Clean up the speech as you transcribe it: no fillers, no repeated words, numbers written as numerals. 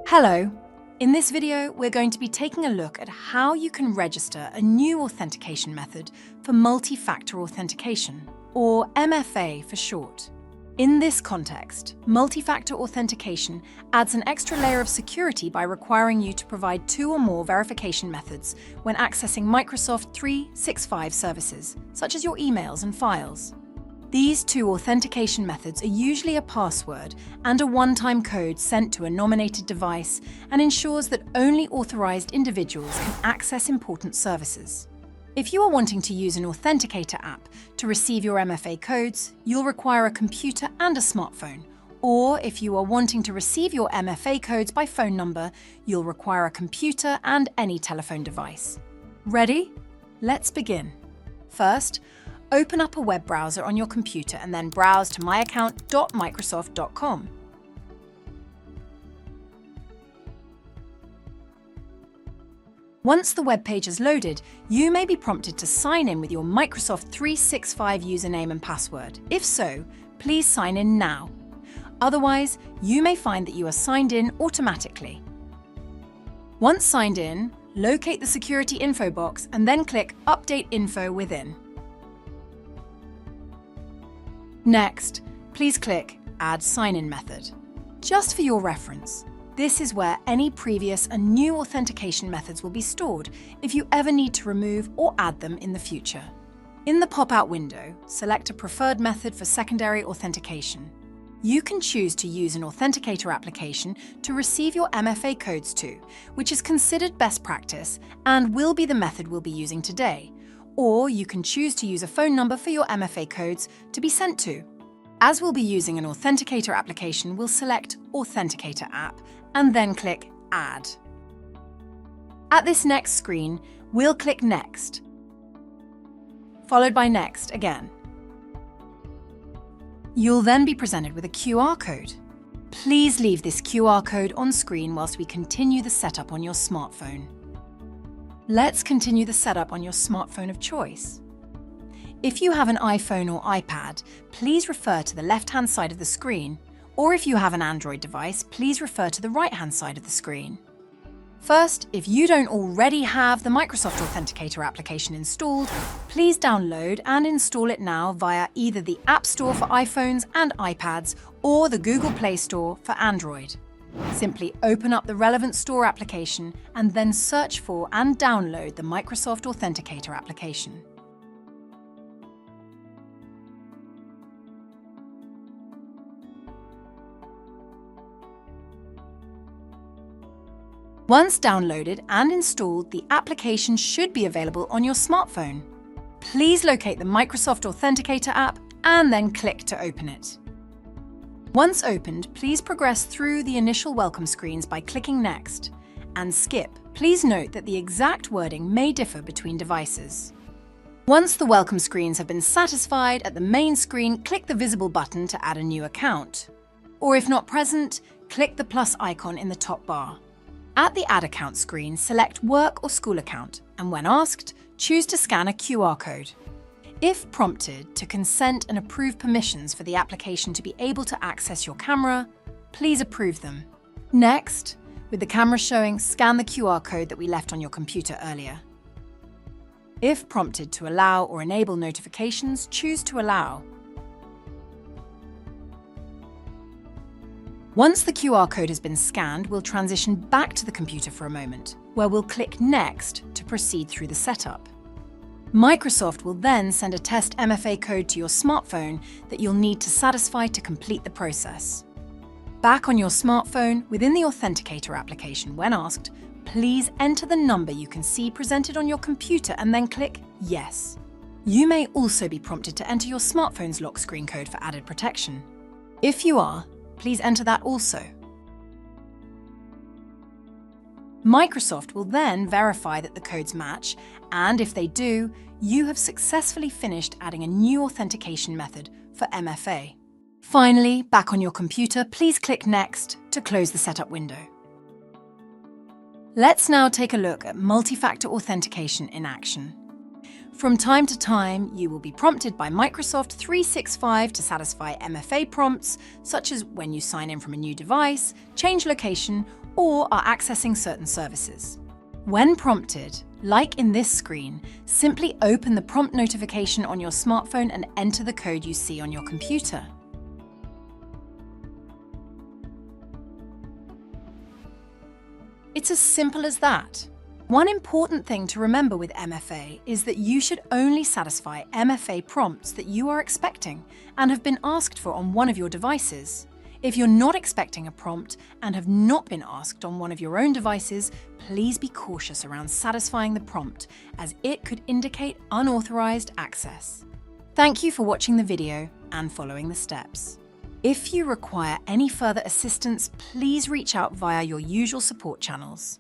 Hello. In this video, we're going to be taking a look at how you can register a new authentication method for multi-factor authentication, or MFA for short. In this context, multi-factor authentication adds an extra layer of security by requiring you to provide 2 or more verification methods when accessing Microsoft 365 services, such as your emails and files. These 2 authentication methods are usually a password and a one-time code sent to a nominated device and ensures that only authorized individuals can access important services. If you are wanting to use an authenticator app to receive your MFA codes, you'll require a computer and a smartphone. Or if you are wanting to receive your MFA codes by phone number, you'll require a computer and any telephone device. Ready? Let's begin. First, open up a web browser on your computer and then browse to myaccount.microsoft.com. Once the web page is loaded, you may be prompted to sign in with your Microsoft 365 username and password. If so, please sign in now. Otherwise, you may find that you are signed in automatically. Once signed in, locate the security info box and then click Update Info within. Next, please click Add Sign-in Method. Just for your reference, this is where any previous and new authentication methods will be stored if you ever need to remove or add them in the future. In the pop-out window, select a preferred method for secondary authentication. You can choose to use an authenticator application to receive your MFA codes to, which is considered best practice and will be the method we'll be using today. Or you can choose to use a phone number for your MFA codes to be sent to. As we'll be using an authenticator application, we'll select Authenticator App and then click Add. At this next screen, we'll click Next, followed by Next again. You'll then be presented with a QR code. Please leave this QR code on screen whilst we continue the setup on your smartphone. Let's continue the setup on your smartphone of choice. If you have an iPhone or iPad, please refer to the left-hand side of the screen, or if you have an Android device, please refer to the right-hand side of the screen. First, if you don't already have the Microsoft Authenticator application installed, please download and install it now via either the App Store for iPhones and iPads or the Google Play Store for Android. Simply open up the relevant store application and then search for and download the Microsoft Authenticator application. Once downloaded and installed, the application should be available on your smartphone. Please locate the Microsoft Authenticator app and then click to open it. Once opened, please progress through the initial welcome screens by clicking Next and Skip. Please note that the exact wording may differ between devices. Once the welcome screens have been satisfied, at the main screen, click the visible button to add a new account. Or if not present, click the plus icon in the top bar. At the Add Account screen, select Work or School Account, and when asked, choose to scan a QR code. If prompted to consent and approve permissions for the application to be able to access your camera, please approve them. Next, with the camera showing, scan the QR code that we left on your computer earlier. If prompted to allow or enable notifications, choose to allow. Once the QR code has been scanned, we'll transition back to the computer for a moment, where we'll click Next to proceed through the setup. Microsoft will then send a test MFA code to your smartphone that you'll need to satisfy to complete the process. Back on your smartphone, within the Authenticator application, when asked, please enter the number you can see presented on your computer and then click Yes. You may also be prompted to enter your smartphone's lock screen code for added protection. If you are, please enter that also. Microsoft will then verify that the codes match, and if they do, you have successfully finished adding a new authentication method for MFA. Finally, back on your computer, please click Next to close the setup window. Let's now take a look at multi-factor authentication in action. From time to time, you will be prompted by Microsoft 365 to satisfy MFA prompts, such as when you sign in from a new device, change location, or are accessing certain services. When prompted, like in this screen, simply open the prompt notification on your smartphone and enter the code you see on your computer. It's as simple as that. One important thing to remember with MFA is that you should only satisfy MFA prompts that you are expecting and have been asked for on one of your devices. If you're not expecting a prompt and have not been asked on one of your own devices, please be cautious around satisfying the prompt, as it could indicate unauthorized access. Thank you for watching the video and following the steps. If you require any further assistance, please reach out via your usual support channels.